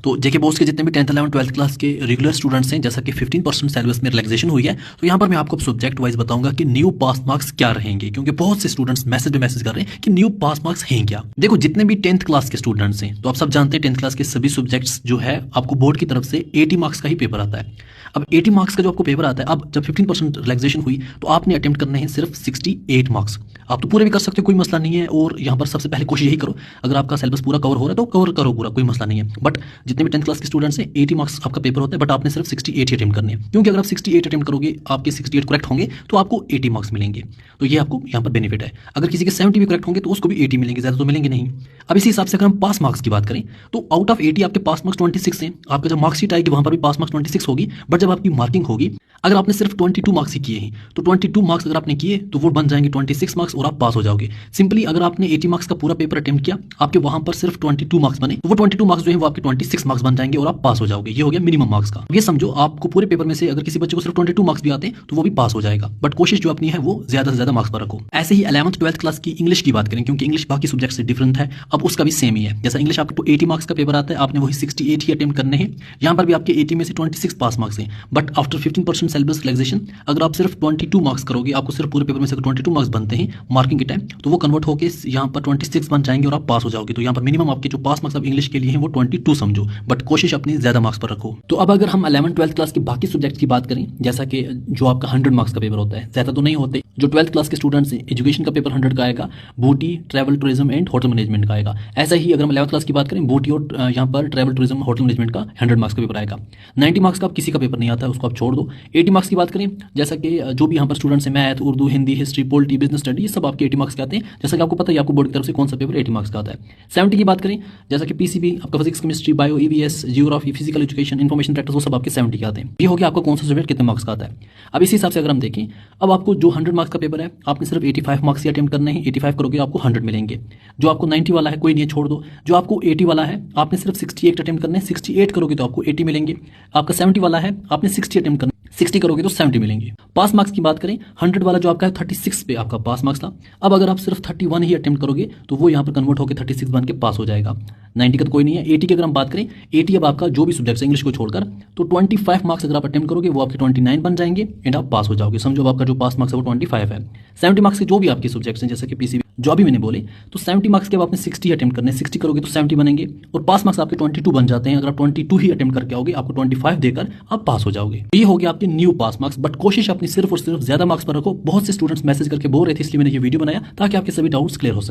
तो जेके बोस के जितने भी 10th 11th 12th क्लास के रेगुलर स्टूडेंट्स हैं, जैसा कि 15% सिलेबस में रिलैक्सेशन हुई है, तो यहाँ पर मैं आपको सब्जेक्ट वाइज बताऊंगा कि न्यू पास मार्क्स क्या रहेंगे, क्योंकि बहुत से स्टूडेंट्स मैसेज पे मैसेज कर रहे हैं कि न्यू पास मार्क्स हैं क्या। देखो, जितने भी 10th क्लास के स्टूडेंट्स हैं, तो आप सब जानते हैं 10th क्लास के सभी सब्जेक्ट्स जो है आपको बोर्ड की तरफ से 80 मार्क्स का ही पेपर आता है। अब 80 मार्क्स का जो आपको पेपर आता है, अब जब 15% रिलैक्सेशन हुई तो आपने अटेम्प्ट करने हैं सिर्फ 68 मार्क्स। आप तो पूरे भी कर सकते हो, कोई मसला नहीं है। और यहाँ पर सबसे पहले कोशिश यही करो, अगर आपका सिलेबस पूरा कवर हो रहा है तो कवर करो पूरा, कोई मसला नहीं है। बट जितने भी 10th क्लास के स्टूडेंट्स हैं, 80 मार्क्स आपका पेपर होता है, बट आपने सिर्फ 68 ही अटेम्प्ट करने हैं, क्योंकि अगर आप 68 अटेम्प्ट करोगे, आपके 68 करेक्ट होंगे तो आपको 80 मार्क्स मिलेंगे। तो ये आपको यहाँ पर बेनिफिट है। अगर किसी के 70 भी करेक्ट होंगे तो उसको भी 80 मिलेंगे, ज़्यादा तो मिलेंगे नहीं। अब इसी हिसाब से अगर हम पास मार्क्स की बात करें तो आउट ऑफ 80 आपके पास मार्क्स 26 हैं। आपका जब मार्कशीट आएगी वहाँ पर भी पास मार्क्स 26 होगी, बट जब आपकी मार्किंग होगी, अगर आपने सिर्फ 22 मार्क्स ही किए हैं तो 22 मार्क्स अगर आपने किए तो वो बन जाएंगे 26 मार्क्स और आप पास हो जाओगे। सिंपली अगर आपने 80 मार्क्स का पूरा पेपर अटेम्प्ट किया, आपके वहां पर सिर्फ 22 मार्क्स बने, तो वो 22 मार्क्स जो है वो आपके 26 मार्क्स बन जाएंगे और आप पास हो जाओगे। ये हो गया मिनिमम मार्क्स का। ये समझो, आपको पूरे पेपर में से अगर किसी बच्चे को सिर्फ 22 मार्क्स भी आते हैं तो वो भी पास हो जाएगा, बट कोशिश जो अपनी है वो ज्यादा से ज्यादा मार्क्स पर रखो। ऐसे ही 11th 12th क्लास की इंग्लिश की बात करें, क्योंकि इंग्लिश बाकी सब्जेक्ट से डिफरेंट है, अब उसका भी सेम ही है। जैसा इंग्लिश आपको 80 मार्क्स का पेपर आता है, आपने वही 68 ही अटेम्प्ट करने हैं। यहाँ पर भी आपके 80 में से 26 पास मार्क्स हैं, बट आफ्टर 15% सिलेबस रिलैक्सेशन अगर आप सिर्फ 22 मार्क्स करोगे, आपको सिर्फ पूरे पेपर में से 22 मार्क्स बनते हैं मार्किंग के टाइम, तो वो कन्वर्ट होकर यहाँ पर 26 बन जाएंगे और आप पास हो जाओगे। तो यहाँ पर मिनिमम आपके जो पास मार्क्स अब इंग्लिश के लिए हैं वो 22 समझो, बट कोशिश अपनी ज्यादा मार्क्स पर रखो। तो अब अगर हम 11th 12th क्लास के बाकी सब्जेक्ट की बात करें, जैसा कि जो आपका 100 मार्क्स का पेपर होता है, ज्यादा तो नहीं होते। जो 12th क्लास के स्टूडेंट्स हैं, एजुकेशन का पेपर 100 का आएगा, बूटी, travel tourism and hotel management का आएगा। ऐसा ही अगर हम 11th क्लास की बात करें, बूटी और यहाँ पर ट्रैवल टूरिज्म होटल मैनेजमेंट का 100 मार्क्स का पेपर आएगा। 90 मार्क्स का किसी का पेपर नहीं आता है, उसको आप छोड़ दो। 80 मार्क्स की बात करें, जैसा कि जो भी यहाँ पर स्टूडेंट्स हैं, math, Urdu, Hindi, history, polity, business study, ये सब आपके 80 मार्क्स के आते हैं। जैसा कि आपको पता है आपको बोर्ड की तरफ से कौन सा पेपर 80 मार्क्स का आता है। 70 की बात करें, जैसा कि पीसीबी, आपका physics, chemistry, bio, EVS, geography, physical education, information practice, वो सब आपके 70 के आते हैं। ये हो गया आपका कौन सा सब्जेक्ट कितने मार्क्स का आता है। अब इसी हिसाब से अगर हम देखें, अब आपको जो 100 मार्क्स का पेपर है, आपने सिर्फ 85 मार्क्स ही अटेम्प्ट करने हैं। 85 करोगे आपको 100 मिलेंगे। जो आपको 90 वाला है कोई नहीं, छोड़ दो। जो आपको 80 वाला है, आपने सिर्फ 68 अटेम्प्ट करने हैं। 68 करोगे तो आपको 80 मिलेंगे। आपका 70 वाला है, आपने 60 अटेम्प्ट करना, 60 करोगे तो 70 मिलेंगे। पास मार्क्स की बात करें, 100 वाला जो आपका है 36 पे आपका पास मार्क्स था। अब अगर आप सिर्फ 31 ही अटेम्प्ट करोगे तो वो यहाँ पर कन्वर्ट होकर 36 बन के पास हो जाएगा। 90 का तो कोई नहीं है। 80 की अगर हम बात करें, 80 अब आपका जो भी सब्जेक्ट है इंग्लिश को छोड़कर, तो 25 मार्क्स अगर आप अटेम्प्ट करोगे वो आपके 29 बन जाएंगे एंड आप पास हो जाओगे। समझो आपका जो पास मार्क्स है वो 25 है। 70 मार्क्स के जो भी आपके सब्जेक्ट्स हैं, जैसे कि पीसीबी, जो अभी मैंने बोले, तो 70 मार्क्स के अब आपने 60 अटेम्प्ट करने हैं। 60 करोगे तो 70 बनेंगे और पास मार्क्स आपके 22 बन जाते हैं। अगर आप 22 ही अटेम्प्ट करके आओगे, आपको 25 देकर आप पास हो जाओगे। ये हो गया आपके न्यू पास मार्क्स, बट कोशिश अपनी सिर्फ और सिर्फ ज्यादा मार्क्स पर रखो। बहुत से स्टूडेंट्स मैसेज करके बोल रहे थे, इसलिए मैंने ये वीडियो बनाया ताकि आपके सभी डाउट्स क्लियर हो सके।